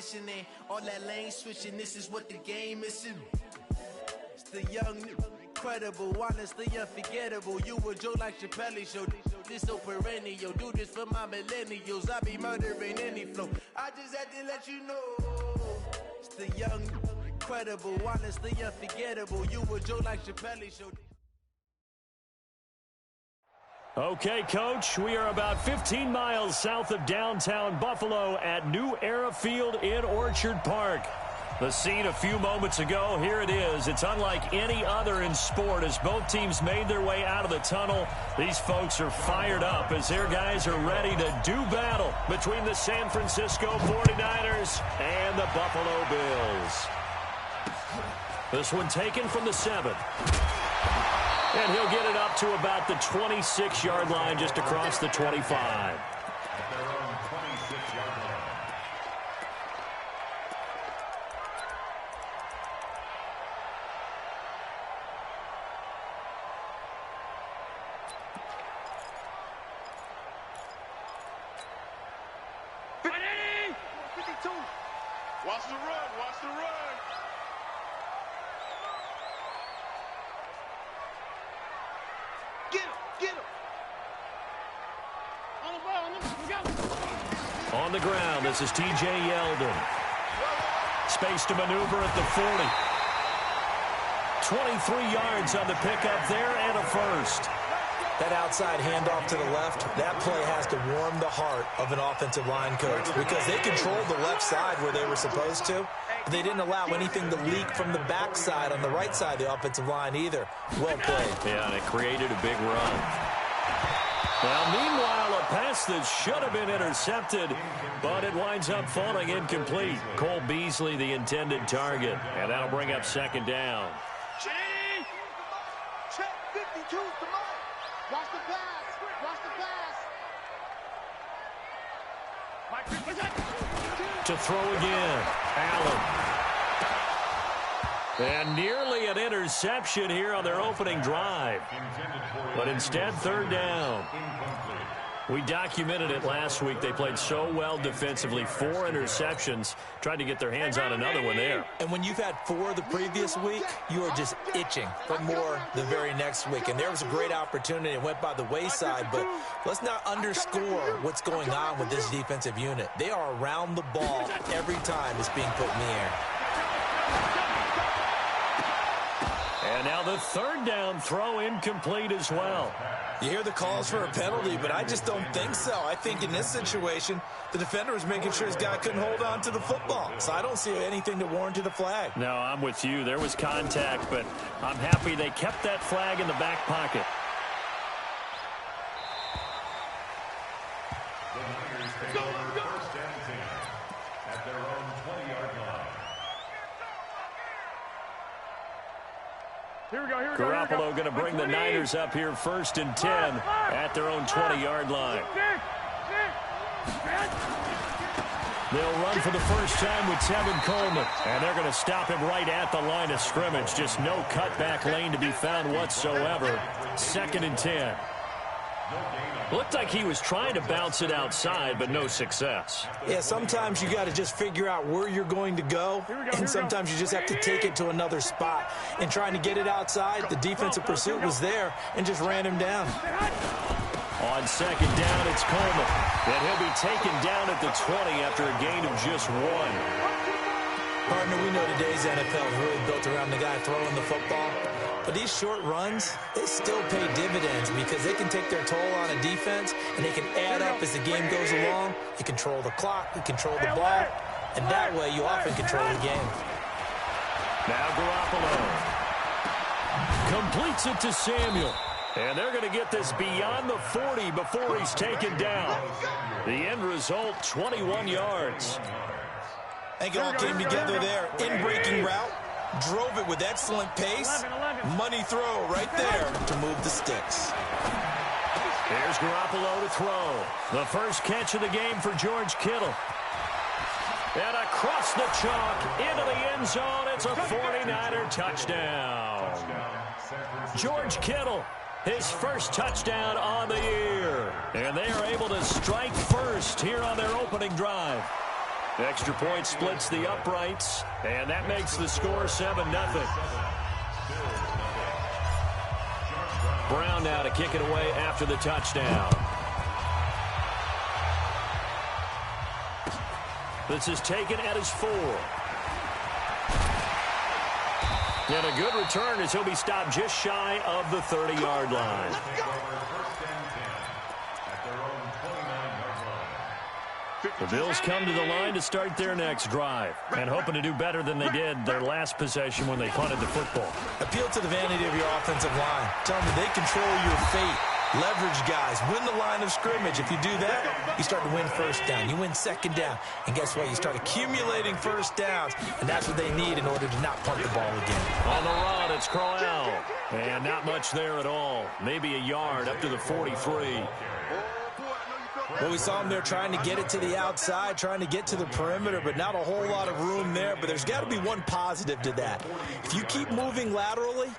positioning, all that lane switching, this is what the game is. It's the young, incredible, honestly unforgettable. You a Joe like Chappelle show. This so perennial, do this for my millennials. I be murdering any flow. I just had to let you know. It's the young, incredible, honestly unforgettable. You a Joe like Chappelle show. Okay, Coach, we are about 15 miles south of downtown Buffalo at New Era Field in Orchard Park. The scene a few moments ago, here it is. It's unlike any other in sport as both teams made their way out of the tunnel. These folks are fired up as their guys are ready to do battle between the San Francisco 49ers and the Buffalo Bills. This one taken from the 7. And he'll get it up to about the 26-yard line just across the 25. Watch the run, watch the run. Get him. On the ground, this is T.J. Yeldon. Space to maneuver at the 40. 23 yards on the pickup there and a first. That outside handoff to the left, that play has to warm the heart of an offensive line coach because they controlled the left side where they were supposed to, but they didn't allow anything to leak from the backside on the right side of the offensive line either. Well played. Yeah, and it created a big run. Now, meanwhile, a pass that should have been intercepted, but it winds up falling incomplete. Cole Beasley, the intended target, and that'll bring up second down. Check 52 to Mike. Watch the pass. To throw again, Allen. And nearly an interception here on their opening drive. But instead, third down. We documented it last week. They played so well defensively. 4 interceptions. Tried to get their hands on another one there. And when you've had 4 the previous week, you are just itching for more the very next week. And there was a great opportunity. It went by the wayside, but let's not underscore what's going on with this defensive unit. They are around the ball every time it's being put in the air. And now the third down throw incomplete as well. You hear the calls for a penalty, but I just don't think so. I think in this situation, the defender was making sure his guy couldn't hold on to the football. So I don't see anything that warranted a flag. No, I'm with you. There was contact, but I'm happy they kept that flag in the back pocket. At their own 20-yard line. Here we go. Garoppolo going to bring the Niners up here 1st and 10 at their own 20-yard line. They'll run for the first time with Tevin Coleman, and they're going to stop him right at the line of scrimmage. Just no cutback lane to be found whatsoever. 2nd and 10. Looked like he was trying to bounce it outside, but no success. Yeah, sometimes you got to just figure out where you're going to go, and sometimes you just have to take it to another spot. And trying to get it outside, the defensive pursuit was there and just ran him down. On 2nd down, it's Coleman. And he'll be taken down at the 20 after a gain of just 1. Partner, we know today's NFL is really built around the guy throwing the football. But these short runs, they still pay dividends because they can take their toll on a defense and they can add up as the game goes along. You control the clock, you control the ball, and that way you often control the game. Now Garoppolo completes it to Samuel. And they're going to get this beyond the 40 before he's taken down. The end result, 21 yards. I think it all came together there. In-breaking route. Drove it with excellent pace. Money throw right there to move the sticks. Here's Garoppolo to throw. The first catch of the game for George Kittle. And across the chalk into the end zone. It's a 49er touchdown. George Kittle, his first touchdown on the year. And they are able to strike first here on their opening drive. Extra point splits the uprights, and that makes the score 7-0. Brown now to kick it away after the touchdown. This is taken at his 4. And a good return as he'll be stopped just shy of the 30-yard line. The Bills come to the line to start their next drive and hoping to do better than they did their last possession when they punted the football. Appeal to the vanity of your offensive line. Tell them they control your fate. Leverage guys. Win the line of scrimmage. If you do that, you start to win first down. You win second down. And guess what? You start accumulating first downs. And that's what they need in order to not punt the ball again. On the run, it's Crowell. And not much there at all. Maybe a yard up to the 43. Well, we saw him there trying to get it to the outside, trying to get to the perimeter, but not a whole lot of room there. But there's got to be one positive to that. If you keep moving laterally,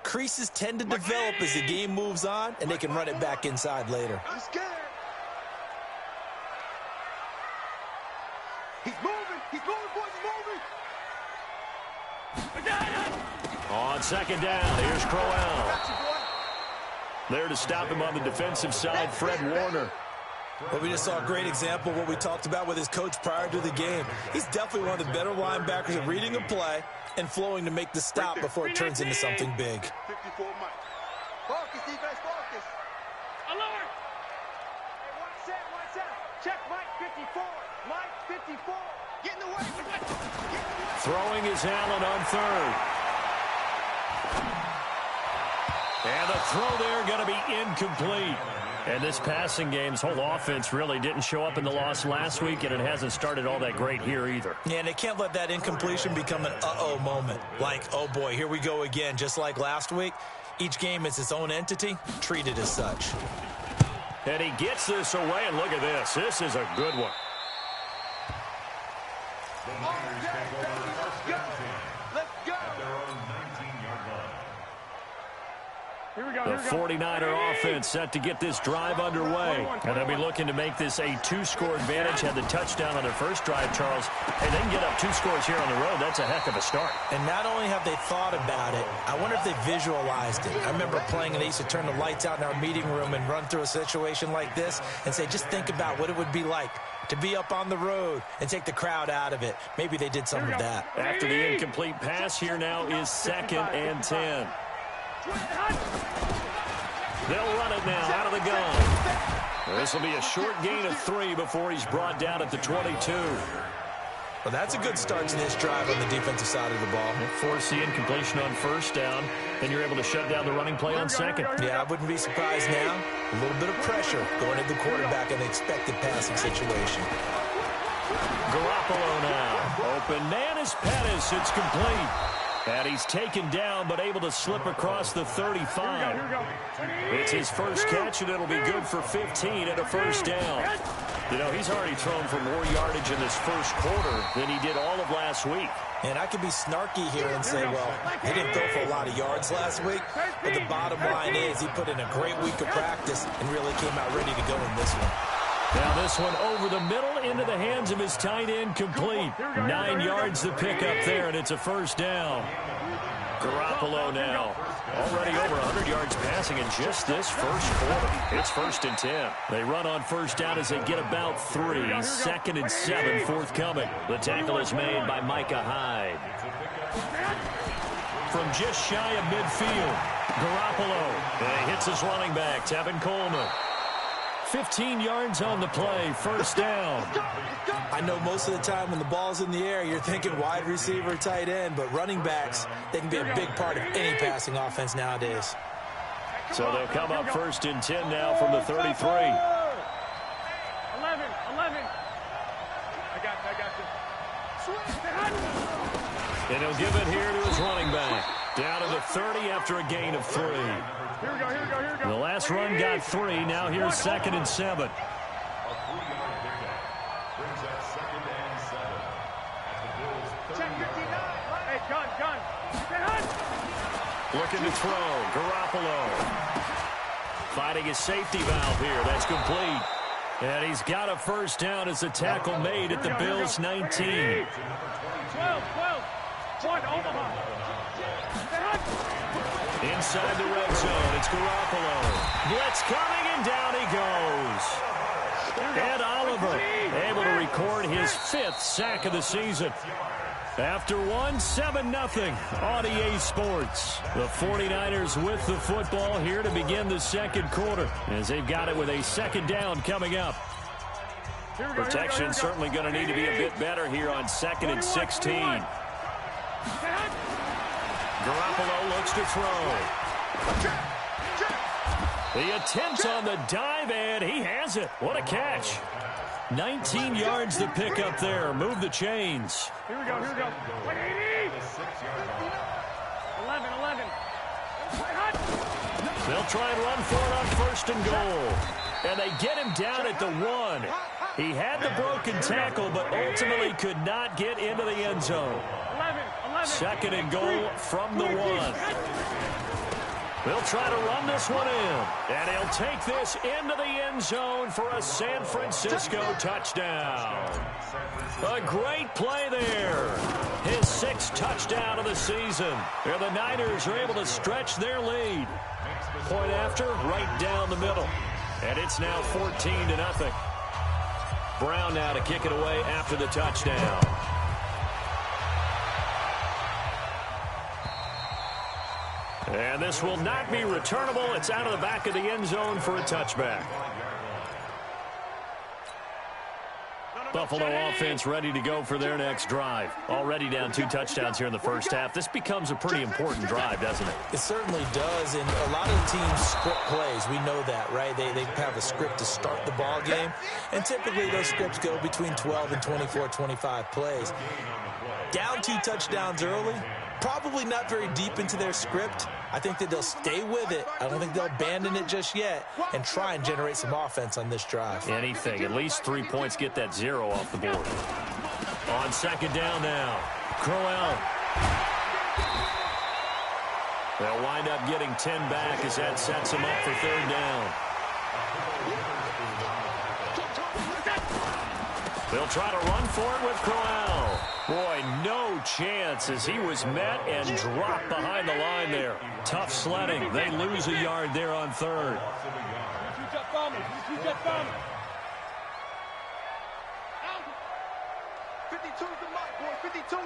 creases tend to develop as the game moves on, and they can run it back inside later. I'm scared. He's moving. He's moving, boys. He's moving. On second down, here's Crowell. There to stop him on the defensive side, Fred Warner. Well, we just saw a great example of what we talked about with his coach prior to the game. He's definitely one of the better linebackers at reading a play and flowing to make the stop before it turns into something big. 54 Mike. Focus, defense, focus. Alert! Hey, watch out. Check Mike 54. Mike 54. Get in the way. Throwing is Allen on third. And the throw there going to be incomplete. And this passing game's whole offense really didn't show up in the loss last week, and it hasn't started all that great here either. Yeah, and they can't let that incompletion become an uh-oh moment. Like, oh boy, here we go again, just like last week. Each game is its own entity, treated as such. And he gets this away, and look at this. This is a good one. The 49er offense set to get this drive underway. And they'll be looking to make this a 2-score advantage. Had the touchdown on their first drive, Charles. Hey, they can get up 2 scores here on the road. That's a heck of a start. And not only have they thought about it, I wonder if they visualized it. I remember playing, and they used to turn the lights out in our meeting room and run through a situation like this and say, just think about what it would be like to be up on the road and take the crowd out of it. Maybe they did some of that. After the incomplete pass, here now is 2nd and 10. They'll run it now out of the gun. This will be a short gain of 3 before he's brought down at the 22. Well, that's a good start to this drive on the defensive side of the ball. Force the incompletion on first down, and you're able to shut down the running play on second. Yeah, I wouldn't be surprised now. A little bit of pressure going at the quarterback in an expected passing situation. Garoppolo now. Open man is Pettis. It's complete. And he's taken down, but able to slip across the 35. It's his first catch, and it'll be good for 15 and a first down. You know, he's already thrown for more yardage in this first quarter than he did all of last week. And I could be snarky here and say, well, he didn't throw for a lot of yards last week, but the bottom line is he put in a great week of practice and really came out ready to go in this one. Now this one over the middle into the hands of his tight end, complete. 9 yards to pick up there, and it's a first down. Garoppolo now. Already over 100 yards passing in just this first quarter. It's 1st and 10. They run on first down as they get about 3. 2nd and 7 forthcoming. The tackle is made by Micah Hyde. From just shy of midfield, Garoppolo. And he hits his running back, Tevin Coleman. 15 yards on the play, first down. I know most of the time when the ball's in the air, you're thinking wide receiver, tight end, but running backs, they can be a big part of any passing offense nowadays. So they'll come up 1st and 10 now from the 33. 11. I got you. And he'll give it here to his running back. Down to the 30 after a gain of 3. Here we go. The last run got 3. Now here's 2nd and 7. A 3-yard pickup brings up 2nd and 7 at the Bills' 30-yard Check 59. line. Hey, gun. Looking to throw. Garoppolo. Fighting his safety valve here. That's complete. And he's got a first down as a tackle made at the Bills' 19. 12, 1, Omaha. Inside the red zone, it's Garoppolo. Blitz coming, and down he goes. Ed Oliver able to record his 5th sack of the season. After 7-0 on EA Sports. The 49ers with the football here to begin the second quarter, as they've got it with a second down coming up. Protection certainly going to need to be a bit better here on 2nd and 16. Garoppolo looks to throw. The attempt on the dive, and he has it. What a catch. 19 yards to pick up there. Move the chains. Here we go. 11. They'll try and run for it on 1st and goal. And they get him down at the 1. He had the broken tackle, but ultimately could not get into the end zone. 2nd and goal from the 1. They'll try to run this one in. And he'll take this into the end zone for a San Francisco touchdown. A great play there. His 6th touchdown of the season. And the Niners are able to stretch their lead. Point after, right down the middle. And it's now 14-0. Brown now to kick it away after the touchdown. And this will not be returnable. It's out of the back of the end zone for a touchback. Buffalo offense ready to go for their next drive. Already down 2 touchdowns here in the first half. This becomes a pretty important drive, doesn't it? It certainly does, and a lot of the teams script plays. We know that, right? They have a script to start the ball game, and typically those scripts go between 12 and 24, 25 plays. Down 2 touchdowns early, probably not very deep into their script. I think that they'll stay with it. I don't think they'll abandon it just yet and try and generate some offense on this drive. Anything. At least 3 points, get that 0 off the board. On 2nd down now. Crowell. They'll wind up getting 10 back as that sets them up for 3rd down. They'll try to run for it with Crowell. Boy, no chance as he was met and dropped behind the line there. Tough sledding. They lose a yard there on 3rd. 52 the mark, boy. 52.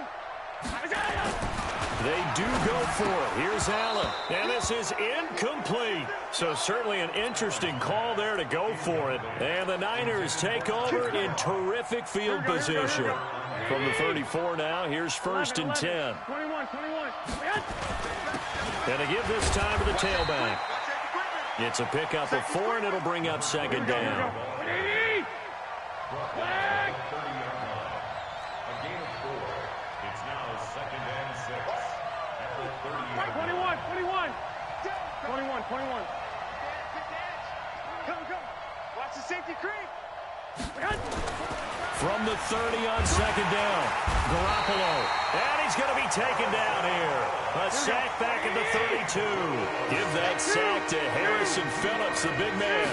They do go for it. Here's Allen. And this is incomplete. So certainly an interesting call there to go for it. And the Niners take over in terrific field position. From the 34 now, here's 1st and 10. 21. And they give this time to the tailback. It's a pickup of 4, and it'll bring up 2nd down. It's now 2nd and 6. At the 30-yard 21. Come. Watch the safety creep. From the 30 on 2nd down, Garoppolo. And he's going to be taken down here. A sack back at the 32. Give that sack to Harrison Phillips, the big man.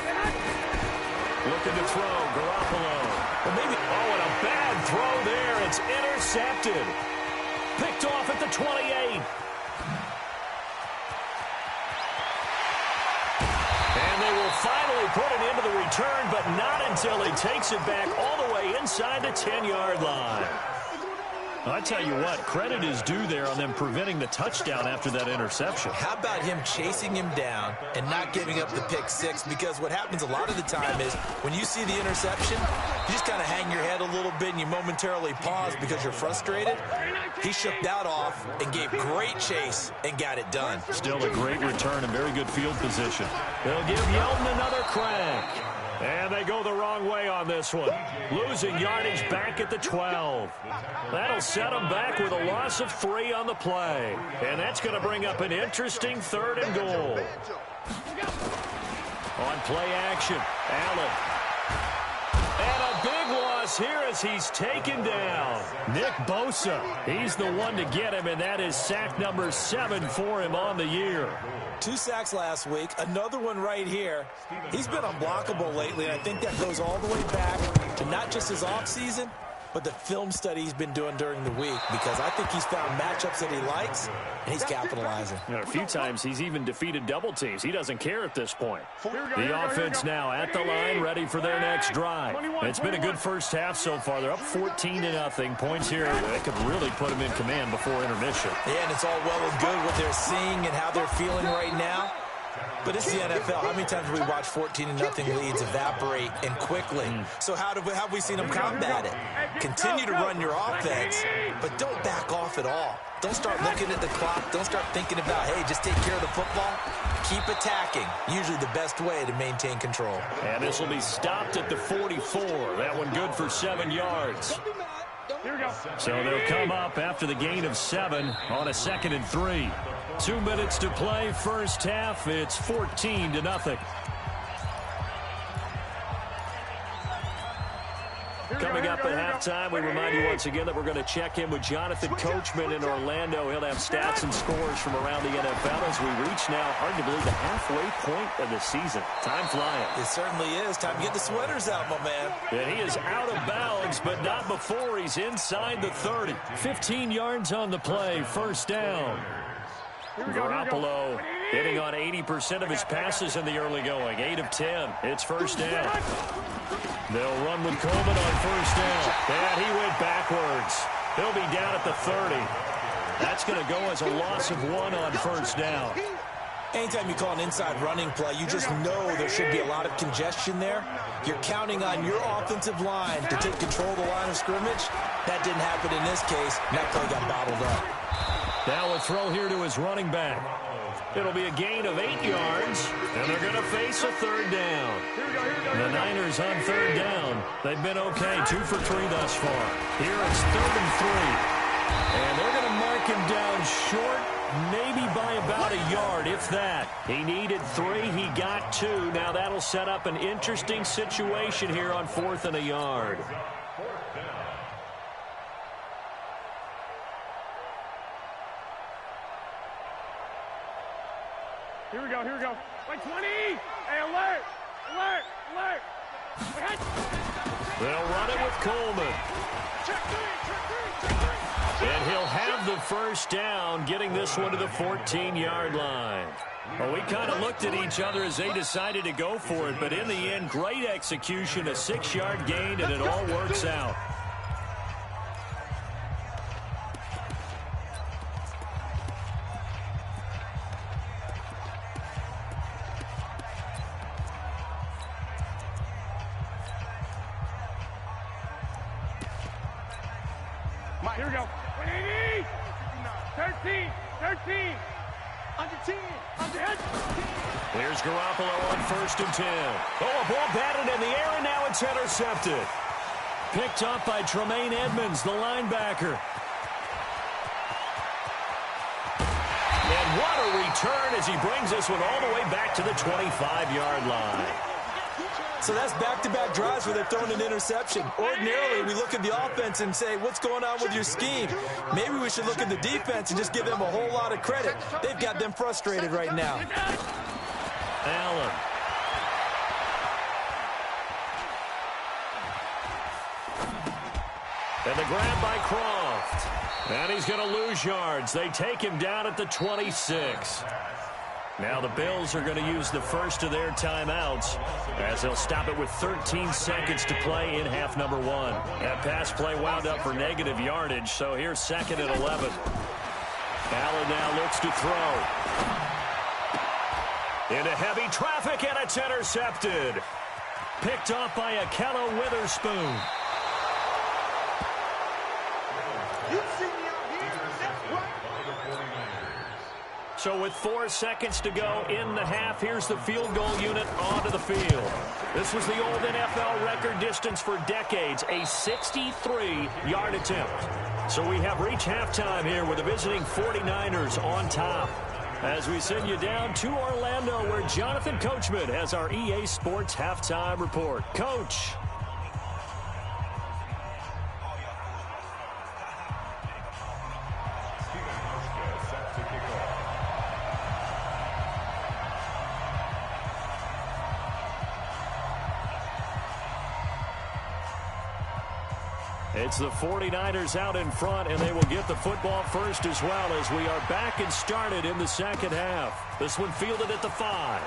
Looking to throw, Garoppolo. And a bad throw there. It's intercepted. Picked off at the 28. And they will finally put it into the return, but not until he takes it back all the way inside the 10-yard line. I tell you what, credit is due there on them preventing the touchdown after that interception. How about him chasing him down and not giving up the pick 6? Because what happens a lot of the time is when you see the interception, you just kind of hang your head a little bit and you momentarily pause because you're frustrated. He shook that off and gave great chase and got it done. Still a great return and very good field position. They'll give Yeldon another crack. And they go the wrong way on this one. Losing yardage back at the 12. That'll set them back with a loss of 3 on the play. And that's going to bring up an interesting 3rd and goal. On play action, Allen. And a big loss across here as he's taken down. Nick Bosa, he's the one to get him, and that is sack number 7 for him on the year. 2 sacks last week, another one right here. He's been unblockable lately, and I think that goes all the way back to not just his offseason, but the film study he's been doing during the week, because I think he's found matchups that he likes, and he's capitalizing. A few times he's even defeated double teams. He doesn't care at this point. The offense now at the line, ready for their next drive. It's been a good first half so far. They're up 14-0. Points here that could really put them in command before intermission. Yeah, and it's all well and good what they're seeing and how they're feeling right now. But it's the NFL. How many times have we watched 14-0 leads evaporate and quickly? So how have we seen them combat it? Continue to run your offense, but don't back off at all. Don't start looking at the clock. Don't start thinking about, hey, just take care of the football. Keep attacking. Usually the best way to maintain control. And this will be stopped at the 44. That one good for 7 yards. So they'll come up after the gain of 7 on a 2nd and 3. 2 minutes to play, first half. It's 14-0. Coming up at halftime, we remind you once again that we're going to check in with Jonathan Coachman in Orlando. He'll have stats and scores from around the NFL as we reach now, hard to believe, the halfway point of the season. Time flying. It certainly is. Time to get the sweaters out, my man. And he is out of bounds, but not before he's inside the 30. 15 yards on the play, first down. Garoppolo hitting on 80% of his passes in the early going. 8 of 10. It's first down. They'll run with Coleman on first down. And he went backwards. He'll be down at the 30. That's going to go as a loss of 1 on first down. Anytime you call an inside running play, you just know there should be a lot of congestion there. You're counting on your offensive line to take control of the line of scrimmage. That didn't happen in this case. That play got bottled up. Now a throw here to his running back. It'll be a gain of 8 yards, and they're going to face a third down. The Niners on third down. They've been okay, 2 for 3 thus far. Here it's 3rd and 3. And they're going to mark him down short, maybe by about a yard, if that. He needed 3, he got 2. Now that'll set up an interesting situation here on 4th and a yard. Here we go. Like 20. Hey, alert. They'll run it with Coleman. And he'll have the first down, getting this one to the 14-yard line. Well, we kind of looked at each other as they decided to go for it, but in the end, great execution, a 6-yard gain, and it all works out. Here we go. 180. 13. Under 10. Here's Garoppolo on 1st and 10. Oh, a ball batted in the air, and now it's intercepted. Picked up by Tremaine Edmonds, the linebacker. And what a return as he brings this one all the way back to the 25-yard line. So that's back-to-back drives where they're throwing an interception. Ordinarily, we look at the offense and say, what's going on with your scheme? Maybe we should look at the defense and just give them a whole lot of credit. They've got them frustrated right now. Allen. And the grab by Croft. And he's going to lose yards. They take him down at the 26. Now the Bills are going to use the first of their timeouts as they'll stop it with 13 seconds to play in half number 1. That pass play wound up for negative yardage, so here's 2nd and 11. Allen now looks to throw. Into heavy traffic, and it's intercepted. Picked off by Akello Witherspoon. So with 4 seconds to go in the half, here's the field goal unit onto the field. This was the old NFL record distance for decades, a 63-yard attempt. So we have reached halftime here with the visiting 49ers on top. As we send you down to Orlando, where Jonathan Coachman has our EA Sports halftime report. Coach. It's the 49ers out in front, and they will get the football first as well as we are back and started in the second half. This one fielded at the 5.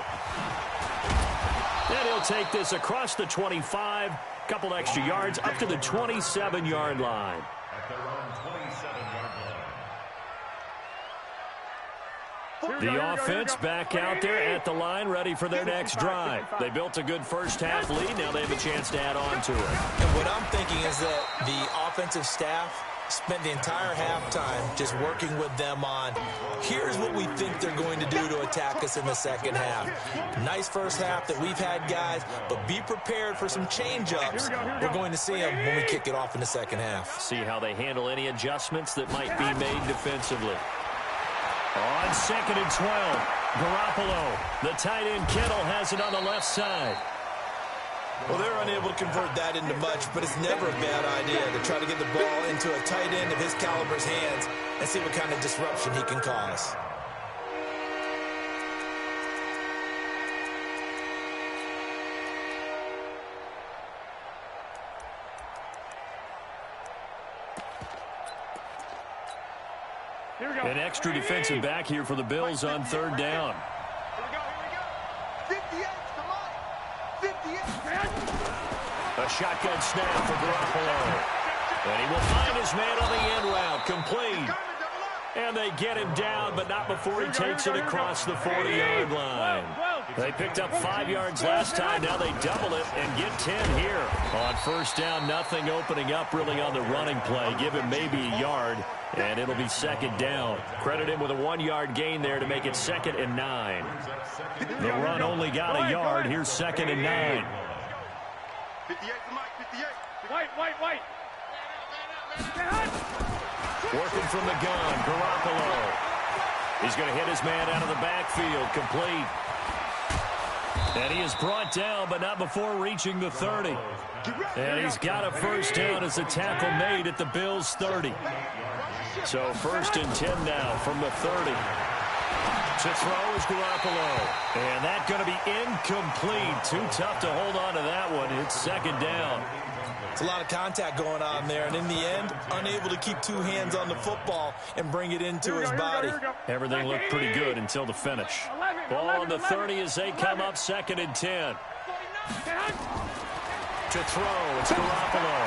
And he'll take this across the 25, couple extra yards up to the 27-yard line. At their own 27-yard line. The offense back out there at the line, ready for their next drive. They built a good first-half lead. Now they have a chance to add on to it. And what I'm thinking is that the offensive staff spent the entire halftime just working with them on, here's what we think they're going to do to attack us in the second half. Nice first half that we've had, guys, but be prepared for some change-ups. We're going to see them when we kick it off in the second half. See how they handle any adjustments that might be made defensively. On 2nd and 12, Garoppolo, the tight end Kittle, has it on the left side. Well, they're unable to convert that into much, but it's never a bad idea to try to get the ball into a tight end of his caliber's hands and see what kind of disruption he can cause. An extra defensive back here for the Bills on 3rd down. A shotgun snap for Garoppolo. And he will find his man on the end route. Complete. And they get him down, but not before he takes it across the 40-yard line. They picked up 5 yards last time. Now they double it and get 10 here. On 1st down, nothing opening up really on the running play. Give him maybe a yard, and it'll be 2nd down. Credit him with a 1-yard gain there to make it 2nd and 9. The run only got a yard. Here's 2nd and 9. 58 to Mike, 58. White. Working from the gun, Garoppolo. He's going to hit his man out of the backfield, complete. And he is brought down, but not before reaching the 30. And he's got a 1st down as a tackle made at the Bills' 30. So 1st and 10 now from the 30. To throw is Garoppolo. And that's going to be incomplete. Too tough to hold on to that one. It's 2nd down. It's a lot of contact going on there, and in the end, unable to keep 2 hands on the football and bring it into his body. Everything looked pretty good until the finish. Ball on the 30 as they come up 2nd and 10. To throw, it's Garoppolo.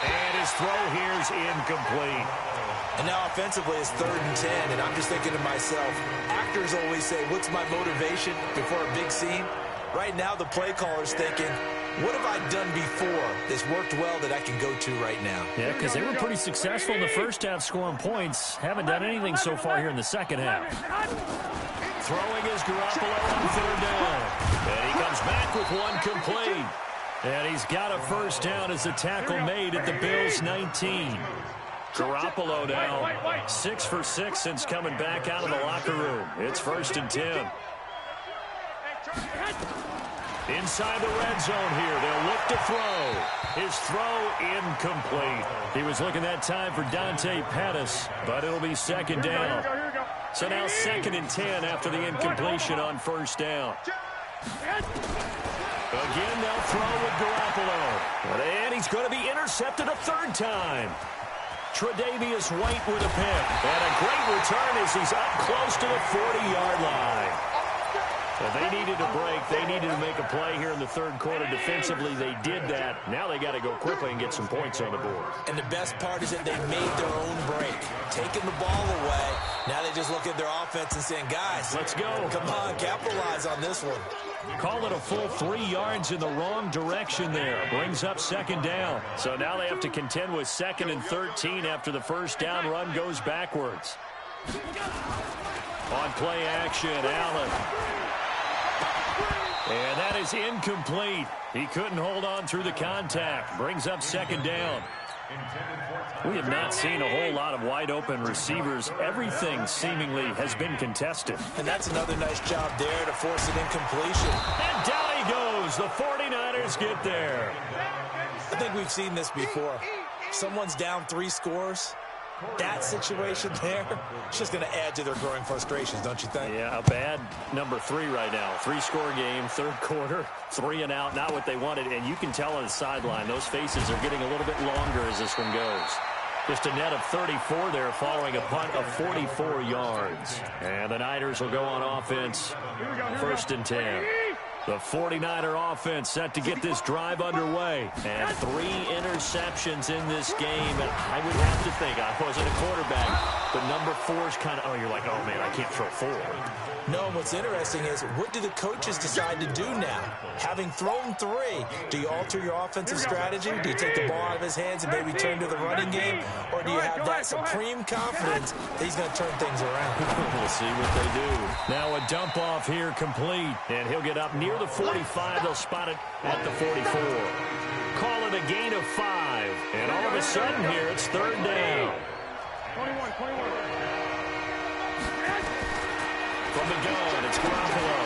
And his throw here is incomplete. And now offensively it's 3rd and 10, and I'm just thinking to myself, actors always say, what's my motivation before a big scene? Right now the play caller's thinking, what have I done before that's worked well that I can go to right now? Yeah, because they were pretty successful in the first half scoring points. Haven't done anything so far here in the second half. Throwing is Garoppolo on 3rd down. And he comes back with one complete. And he's got a 1st down as a tackle made at the Bills' 19. Garoppolo now 6 for 6 since coming back out of the locker room. It's 1st and 10. Inside the red zone here. They'll look to throw. His throw incomplete. He was looking that time for Dante Pettis, but it'll be 2nd down. So now 2nd and 10 after the incompletion on 1st down. Again, they'll throw with Garoppolo. And he's going to be intercepted a 3rd time. Tre'Davious White with a pick. And a great return as he's up close to the 40-yard line. Well, they needed a break. They needed to make a play here in the 3rd quarter. Defensively, they did that. Now they got to go quickly and get some points on the board. And the best part is that they made their own break. Taking the ball away. Now they just look at their offense and saying, guys, let's go. Come on, capitalize on this one. Call it a full 3 yards in the wrong direction there. Brings up 2nd down. So now they have to contend with 2nd and 13 after the 1st down run goes backwards. On play action, Allen. And that is incomplete. He couldn't hold on through the contact. Brings up 2nd down. We have not seen a whole lot of wide-open receivers. Everything seemingly has been contested. And that's another nice job there to force an incompletion. And down he goes. The 49ers get there. I think we've seen this before. Someone's down 3 scores, that situation there, it's just going to add to their growing frustrations, don't you think? Yeah, a bad number 3 right now. 3-score game, third quarter, 3 and out, not what they wanted. And you can tell on the sideline, those faces are getting a little bit longer as this one goes. Just a net of 34 there following a punt of 44 yards. And the Niners will go on offense, 1st and 10. The 49er offense set to get this drive underway. And 3 interceptions in this game. And I would have to think, I wasn't a quarterback, but number 4 is kind of, oh, you're like, oh, man, I can't throw 4. No, and what's interesting is, what do the coaches decide to do now? Having thrown 3, do you alter your offensive strategy? Do you take the ball out of his hands and maybe turn to the running game? Or do you have that supreme confidence that he's going to turn things around? We'll see what they do. Now a dump off here complete, and he'll get up near the 45. They'll spot it at the 44. Call it a gain of 5, and all of a sudden here it's 3rd down. 21. From the gun, it's Garoppolo.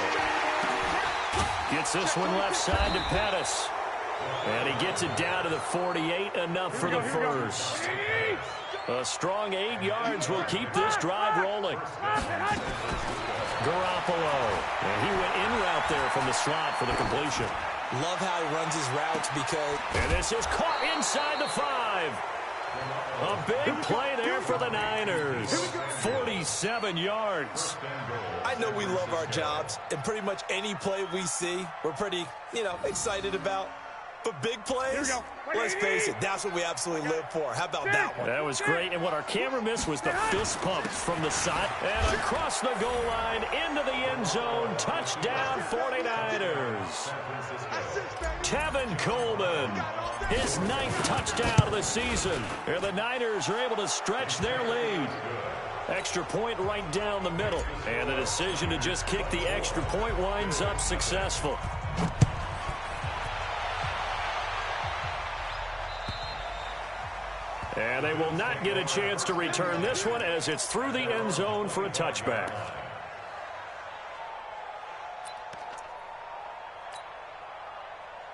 Gets this one left side to Pettis. And he gets it down to the 48, enough for the first. A strong 8 yards will keep this drive rolling. Garoppolo. And he went in route there from the slot for the completion. Love how he runs his routes because... And this is caught inside the 5. A big play there for the Niners. 47 yards. I know we love our jobs, and pretty much any play we see, we're pretty, excited about. But big plays, let's face it, that's what we absolutely live for. How about that one? That was great, and what our camera missed was the fist pump from the side. And across the goal line, into the end zone, touchdown 49ers. Tevin Coleman, his 9th touchdown of the season. And the Niners are able to stretch their lead. Extra point right down the middle. And the decision to just kick the extra point winds up successful. And they will not get a chance to return this one as it's through the end zone for a touchback.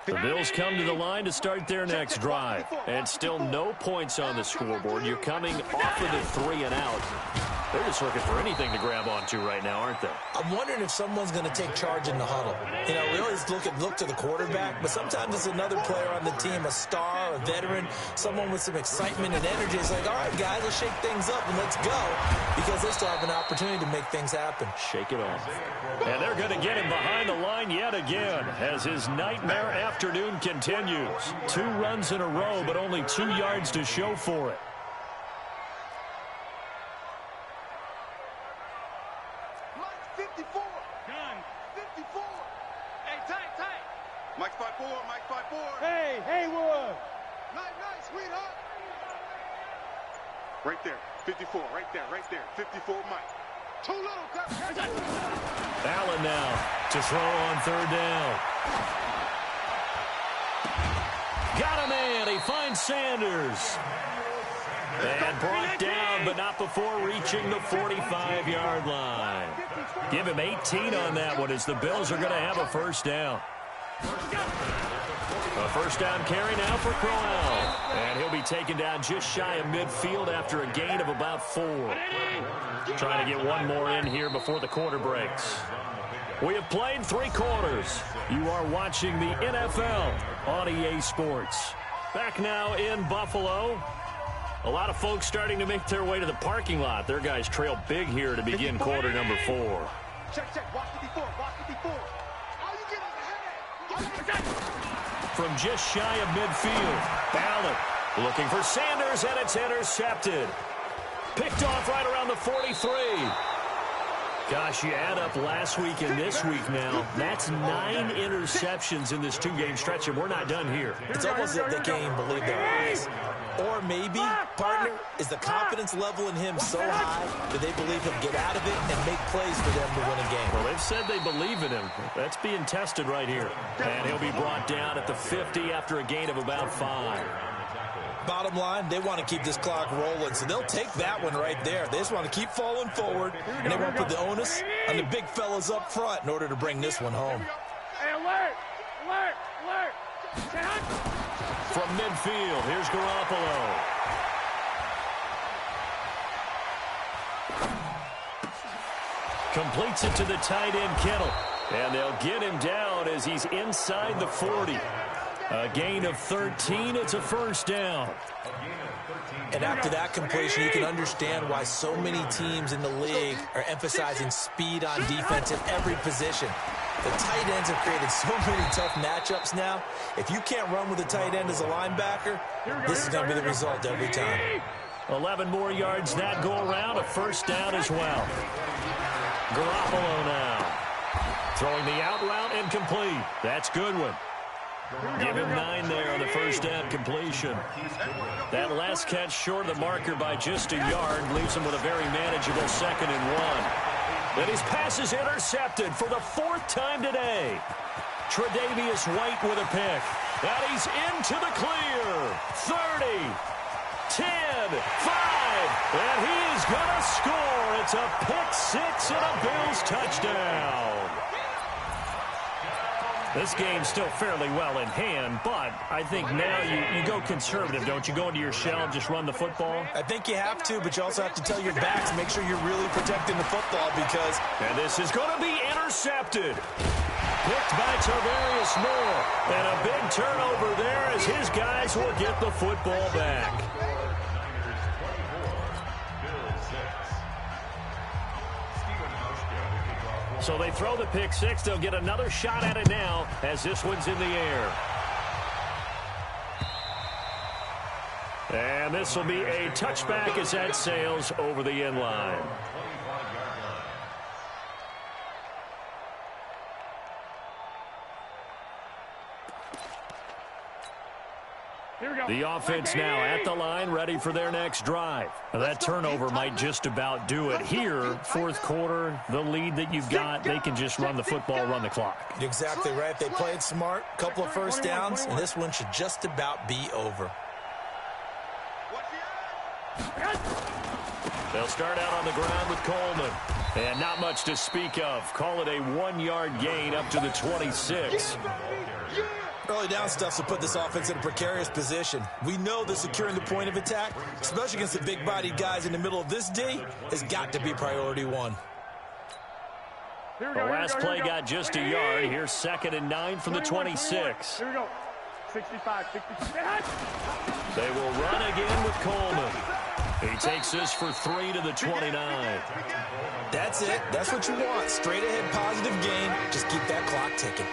The Bills come to the line to start their next drive. And still no points on the scoreboard. You're coming off of the 3 and out. They're just looking for anything to grab onto right now, aren't they? I'm wondering if someone's going to take charge in the huddle. We always look to the quarterback, but sometimes it's another player on the team, a star, a veteran, someone with some excitement and energy. It's like, all right, guys, let's shake things up and let's go, because they still have an opportunity to make things happen. Shake it off. And they're going to get him behind the line yet again as his nightmare afternoon continues. 2 runs in a row, but only 2 yards to show for it. Mike 5-4, Mike 5-4. Hey, Haywood. Nice, sweetheart. Right there, 54, right there, 54, Mike. Too little. Allen now to throw on 3rd down. Got a man. He finds Sanders. And brought down, but not before reaching the 45-yard line. Give him 18 on that one as the Bills are going to have a 1st down. A 1st down carry now for Crowell. And he'll be taken down just shy of midfield after a gain of about 4. Trying to get one more in here before the quarter breaks. We have played 3 quarters. You are watching the NFL on EA Sports. Back now in Buffalo. A lot of folks starting to make their way to the parking lot. Their guys trail big here to begin quarter number 4. Check, walk 54, walk 54. From just shy of midfield, Allen looking for Sanders, and it's intercepted. Picked off right around the 43. Gosh, you add up last week and this week now, that's 9 interceptions in this 2-game stretch, and we're not done here. It's almost as if they can't even believe their eyes. Or maybe, partner, is the confidence level in him so high that they believe he'll get out of it and make plays for them to win a game. Well, they've said they believe in him. That's being tested right here. And he'll be brought down at the 50 after a gain of about 5. Bottom line, they want to keep this clock rolling, so they'll take that one right there. They just want to keep falling forward, and they won't put the onus on the big fellas up front in order to bring this one home. Hey, alert! From midfield, here's Garoppolo. Completes it to the tight end, Kittle. And they'll get him down as he's inside the 40. A gain of 13. It's a first down. And after that completion, you can understand why so many teams in the league are emphasizing speed on defense at every position. The tight ends have created so many tough matchups now. If you can't run with a tight end as a linebacker, this is going to be the result every time. 11 more yards that go around. A first down as well. Garoppolo now. Throwing the out route and complete. That's Goodwin. Give him 9 there on the first down completion. That last catch short of the marker by just a yard leaves him with a very manageable 2nd and 1. And his pass is intercepted for the 4th time today. Tre'Davious White with a pick. And he's into the clear. 30, 10, 5. And he is going to score. It's a pick 6 and a Bills touchdown. This game's still fairly well in hand, but I think now you go conservative, don't you? Go into your shell and just run the football? I think you have to, but you also have to tell your backs, make sure you're really protecting the football because... And this is going to be intercepted. Picked by Tarvarius Moore. And a big turnover there as his guys will get the football back. So they throw the pick 6. They'll get another shot at it now as this one's in the air. And this will be a touchback as that sails over the end line. The offense now at the line, ready for their next drive. Now that turnover might just about do it. Here, 4th quarter, the lead that you've got, they can just run the football, run the clock. You're exactly right. They played smart, couple of first downs, and this one should just about be over. They'll start out on the ground with Coleman. And not much to speak of. Call it a 1-yard gain up to the 26. Early down stuff will put this offense in a precarious position. We know that securing the point of attack, especially against the big-bodied guys in the middle of this D, has got to be priority 1. The last play got just a yard. Here's 2nd and 9 from the 26. Here we go. 65, 65. They will run again with Coleman. He takes this for 3 to the 29. That's it. That's what you want. Straight ahead positive gain. Just keep that clock ticking.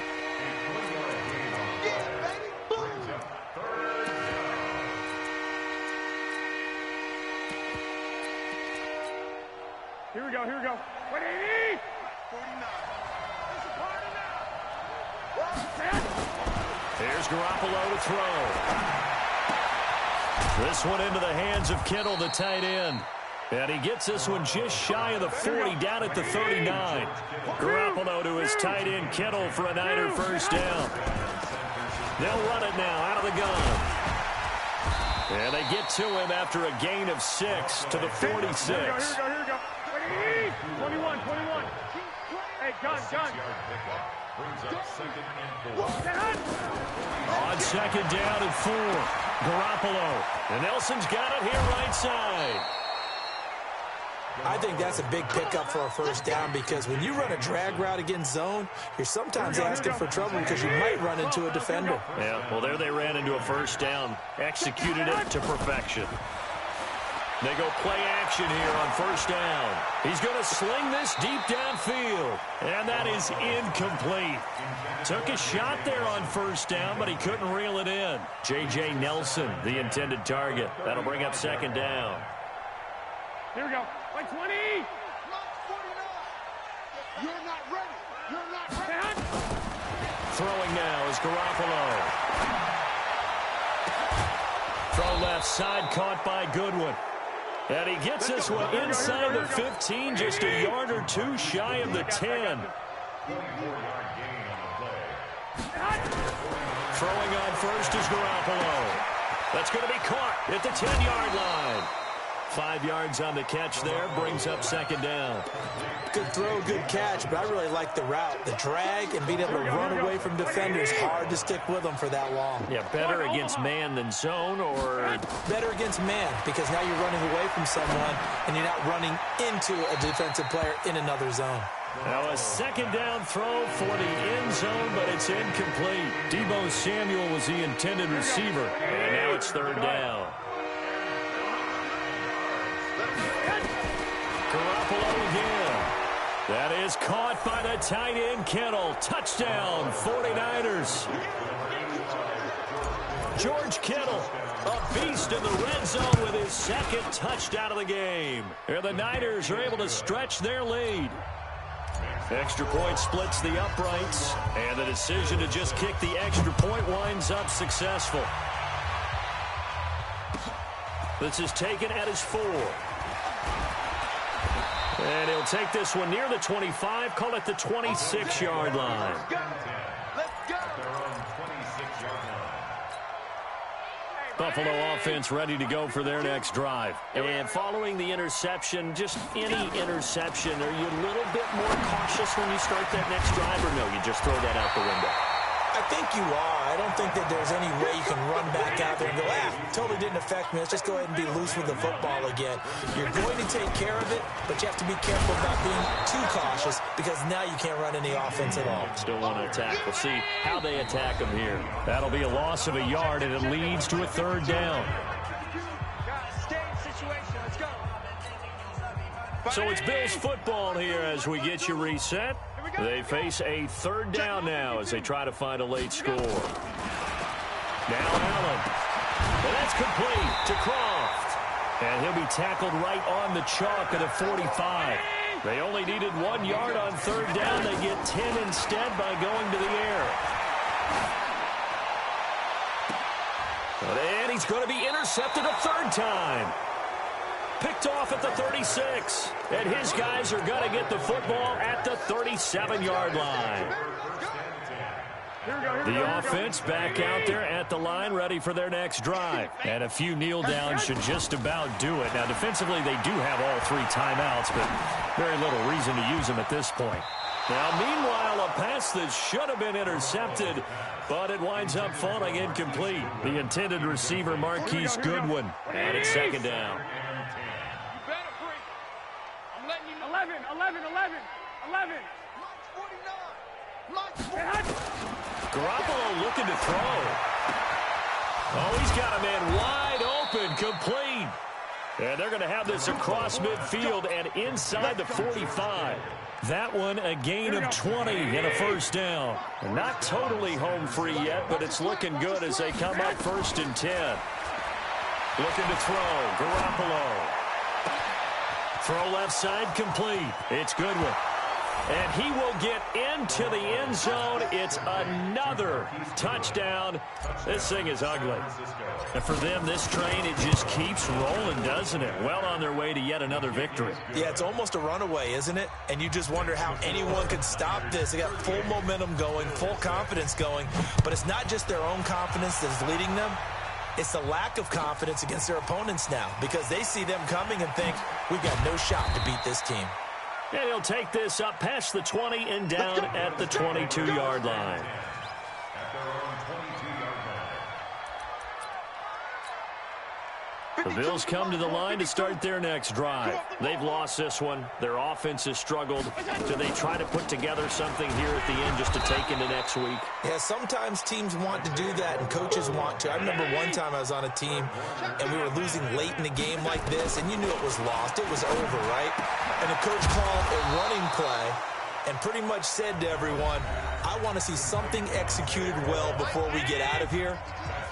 Here we go, here we go. 180! 49. Here's Garoppolo to throw. This one into the hands of Kittle, the tight end. And he gets this one just shy of the 40, down at the 39. Garoppolo to his tight end, Kittle, for a Niner first down. They'll run it now out of the gun. And they get to him after a gain of 6 to the 46. Here we go. 21. Hey, gun. On 2nd down and 4. Garoppolo. And Nelson's got it here right side. I think that's a big pickup for a first down because when you run a drag route against zone, you're sometimes asking for trouble because you might run into a defender. Yeah, well, there they ran into a first down. Executed it to perfection. They go play action here on first down. He's going to sling this deep downfield. And that is incomplete. Took a shot there on first down, but he couldn't reel it in. J.J. Nelson, the intended target. That'll bring up 2nd down. Here we go. 20. You're not ready. Throwing now is Garoppolo. Throw left side, caught by Goodwin. And he gets this one inside the 15, just a yard or 2 shy of the 10. Throwing on first is Garoppolo. That's going to be caught at the 10-yard line. 5 yards on the catch there, brings up second down. Good throw, good catch, but I really like the route. The drag and being able to run away from defenders, hard to stick with them for that long. Yeah, better against man than zone, or? Better against man, because now you're running away from someone and you're not running into a defensive player in another zone. Now a second down throw for the end zone, but it's incomplete. Deebo Samuel was the intended receiver, and now it's third down. Garoppolo again. That is caught by the tight end, Kittle. Touchdown, 49ers. George Kittle, a beast in the red zone with his second touchdown of the game. Here the Niners are able to stretch their lead. Extra point splits the uprights, and the decision to just kick the extra point winds up successful. This is taken at his 4. And he'll take this one near the 25, call it the 26-yard line. Buffalo offense ready to go for their next drive. And following the interception, just any interception, are you a little bit more cautious when you start that next drive, or no, you just throw that out the window? I think you are. I don't think that there's any way you can run back out there and go, totally didn't affect me. Let's just go ahead and be loose with the football again. You're going to take care of it, but you have to be careful about being too cautious because now you can't run any offense at all. Still want to attack. We'll see how they attack them here. That'll be a loss of a yard, and it leads to a third down. So it's Bills football here as we get you reset. They face a third down now as they try to find a late score. Now Allen. And that's complete to Croft. And he'll be tackled right on the chalk at a 45. They only needed 1 yard on third down. They get 10 instead by going to the air. And he's going to be intercepted a third time. Picked off at the 36. And his guys are going to get the football at the 37-yard line. The offense back out there at the line, ready for their next drive. And a few kneel downs should just about do it. Now, defensively, they do have all 3 timeouts, but very little reason to use them at this point. Now, meanwhile, a pass that should have been intercepted, but it winds up falling incomplete. The intended receiver, Marquise Goodwin, and it's second down. 11. Garoppolo looking to throw. Oh, he's got a man wide open, complete. And they're going to have this across midfield and inside the 45. That one a gain of 20 and a first down. Not totally home free yet, but it's looking good as they come up 1st and 10. Looking to throw. Garoppolo. Throw left side complete. It's Goodwin. And he will get into the end zone. It's another touchdown. This thing is ugly. And for them, this train, it just keeps rolling, doesn't it? Well on their way to yet another victory. Yeah, it's almost a runaway, isn't it? And you just wonder how anyone could stop this. They got full momentum going, full confidence going. But it's not just their own confidence that's leading them. It's the lack of confidence against their opponents now because they see them coming and think, we've got no shot to beat this team. And he'll take this up past the 20 and down at the 22-yard line. The Bills come to the line to start their next drive. They've lost this one. Their offense has struggled. Do they try to put together something here at the end just to take into next week? Yeah, sometimes teams want to do that and coaches want to. I remember one time I was on a team and we were losing late in the game like this and you knew it was lost. It was over, right? And the coach called a running play and pretty much said to everyone, I want to see something executed well before we get out of here.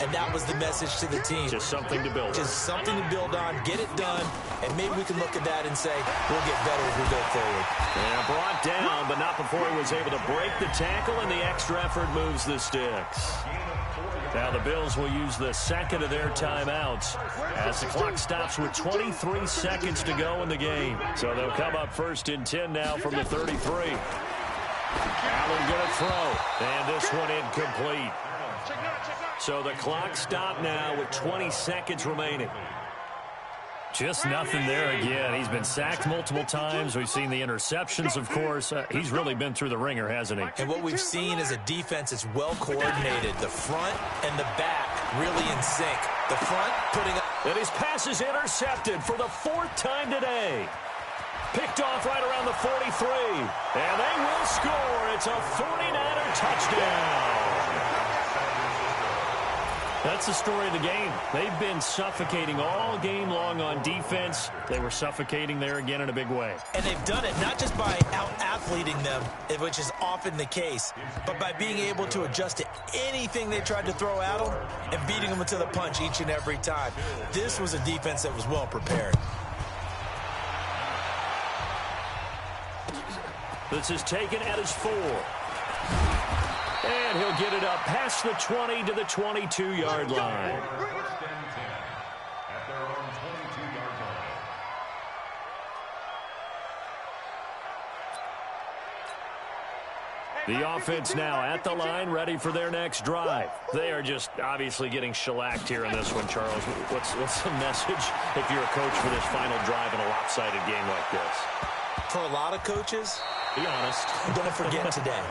And that was the message to the team. Just something to build on. Just something to build on, get it done, and maybe we can look at that and say, we'll get better as we go forward. And brought down, but not before he was able to break the tackle, and the extra effort moves the sticks. Now the Bills will use the second of their timeouts as the clock stops with 23 seconds to go in the game. So they'll come up 1st and 10 now from the 33. Allen going to throw, and this one incomplete. So the clock stopped now with 20 seconds remaining. Just nothing there again. He's been sacked multiple times. We've seen the interceptions, of course. He's really been through the ringer, hasn't he? And what we've seen is a defense that's well coordinated. The front and the back really in sync. The front putting up. And his pass is intercepted for the 4th time today. Picked off right around the 43. And they will score. It's a 49er touchdown. That's the story of the game. They've been suffocating all game long on defense. They were suffocating there again in a big way. And they've done it not just by out-athleting them, which is often the case, but by being able to adjust to anything they tried to throw at them and beating them to the punch each and every time. This was a defense that was well prepared. This is taken at his 4. And he'll get it up past the 20 to the 22-yard line. First and 10 at their own 22-yard line. The offense now at the line, ready for their next drive. They are just obviously getting shellacked here in this one, Charles. What's the message if you're a coach for this final drive in a lopsided game like this? For a lot of coaches, be honest. Don't forget today.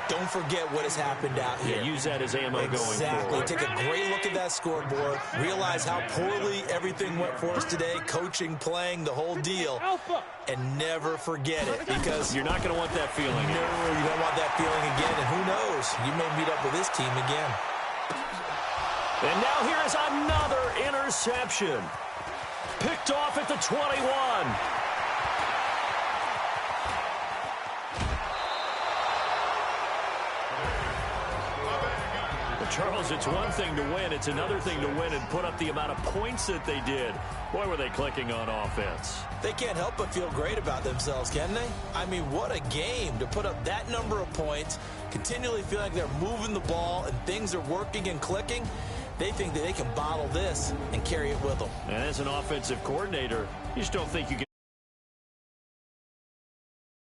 Don't forget what has happened out here. Yeah, use that as ammo going forward. Exactly. Take a great look at that scoreboard. Realize how poorly everything went for us today. Coaching, playing, the whole deal. And never forget it, because you're not going to want that feeling. No, you don't want that feeling again. And who knows? You may meet up with this team again. And now here is another interception. Picked off at the 21. Charles, it's one thing to win. It's another thing to win and put up the amount of points that they did. Boy, were they clicking on offense. They can't help but feel great about themselves, can they? I mean, what a game to put up that number of points, continually feel like they're moving the ball and things are working and clicking. They think that they can bottle this and carry it with them. And as an offensive coordinator, you just don't think you can